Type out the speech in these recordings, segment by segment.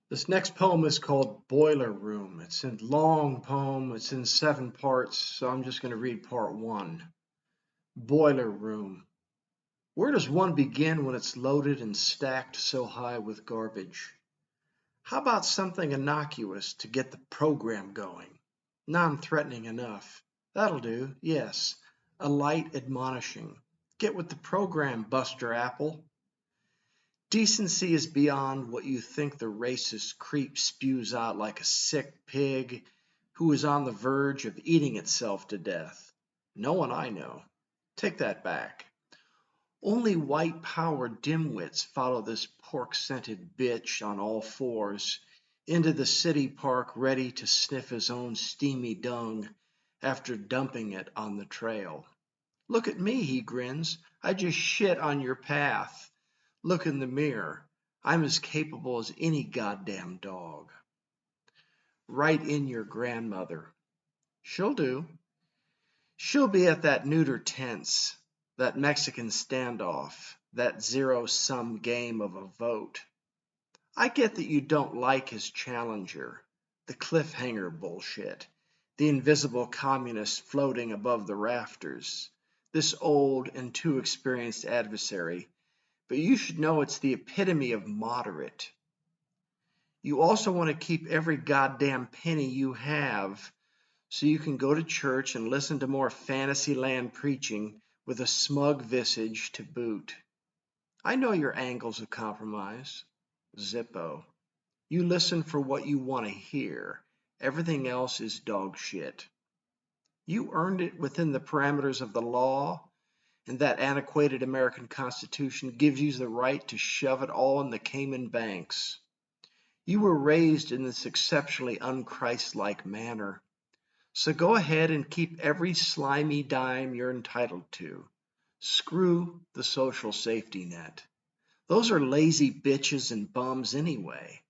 This next poem is called Boiler Room. It's a long poem. It's in 7 parts, so I'm just going to read part 1. Boiler Room. Where does one begin when it's loaded and stacked so high with garbage? How about something innocuous to get the program going? Non-threatening enough. That'll do, yes. A light admonishing. Get with the program, Buster Apple. Decency is beyond what you think the racist creep spews out like a sick pig who is on the verge of eating itself to death. No one I know. Take that back. Only white-powered dimwits follow this pork-scented bitch on all fours into the city park ready to sniff his own steamy dung after dumping it on the trail. Look at me, he grins. I just shit on your path. Look in the mirror. I'm as capable as any goddamn dog. Write in your grandmother. She'll do. She'll be at that neuter tense, that Mexican standoff, that zero-sum game of a vote. I get that you don't like his challenger, the cliffhanger bullshit, the invisible communist floating above the rafters, this old and too experienced adversary, but you should know it's the epitome of moderate. You also want to keep every goddamn penny you have so you can go to church and listen to more Fantasyland preaching with a smug visage to boot. I know your angles of compromise. Zippo. You listen for what you want to hear. Everything else is dog shit. You earned it within the parameters of the law, and that antiquated American Constitution gives you the right to shove it all in the Cayman Banks. You were raised in this exceptionally unchristlike manner, so go ahead and keep every slimy dime you're entitled to. Screw the social safety net. Those are lazy bitches and bums anyway.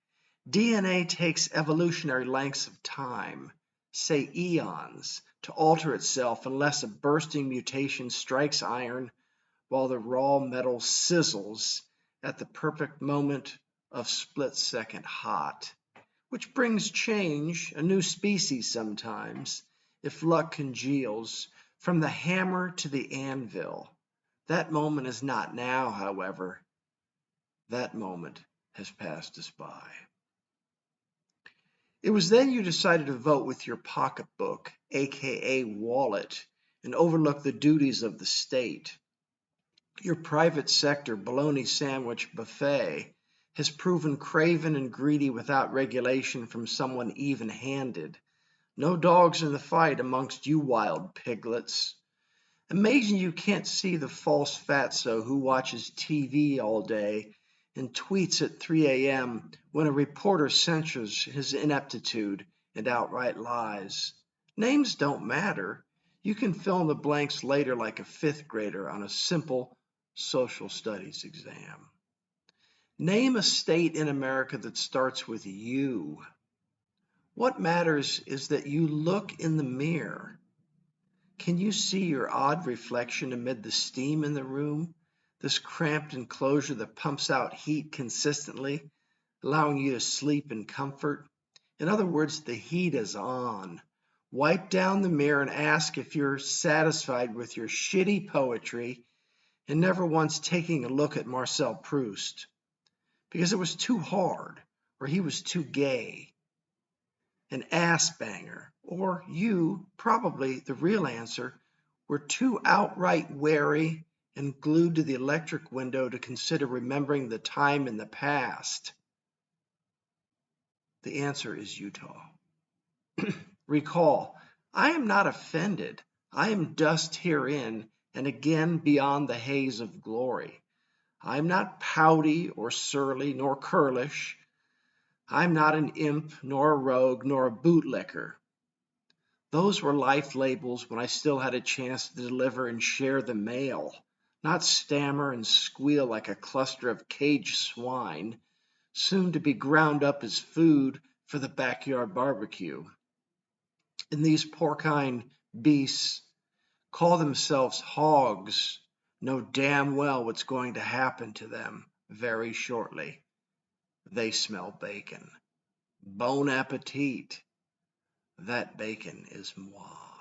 DNA takes evolutionary lengths of time, say eons, to alter itself unless a bursting mutation strikes iron while the raw metal sizzles at the perfect moment of split-second hot, which brings change, a new species sometimes, if luck congeals, from the hammer to the anvil. That moment is not now, however. That moment has passed us by. It was then you decided to vote with your pocketbook, aka wallet, and overlook the duties of the state. Your private sector bologna sandwich buffet has proven craven and greedy without regulation from someone even-handed. No dogs in the fight amongst you wild piglets. Amazing you can't see the false fatso who watches TV all day and tweets at 3 a.m. when a reporter censures his ineptitude and outright lies. Names don't matter. You can fill in the blanks later like a fifth grader on a simple social studies exam. Name a state in America that starts with you. What matters is that you look in the mirror. Can you see your odd reflection amid the steam in the room? This cramped enclosure that pumps out heat consistently, allowing you to sleep in comfort. In other words, the heat is on. Wipe down the mirror and ask if you're satisfied with your shitty poetry and never once taking a look at Marcel Proust, because it was too hard, or he was too gay, an ass banger, or you, probably the real answer, were too outright wary and glued to the electric window to consider remembering the time in the past. The answer is Utah. Recall, I am not offended. I am dust herein, and again beyond the haze of glory. I am not pouty or surly nor curlish. I am not an imp, nor a rogue, nor a bootlicker. Those were life labels when I still had a chance to deliver and share the mail, not stammer and squeal like a cluster of caged swine, soon to be ground up as food for the backyard barbecue. And these porcine beasts call themselves hogs, know damn well what's going to happen to them very shortly. They smell bacon. Bon appetit. That bacon is moi.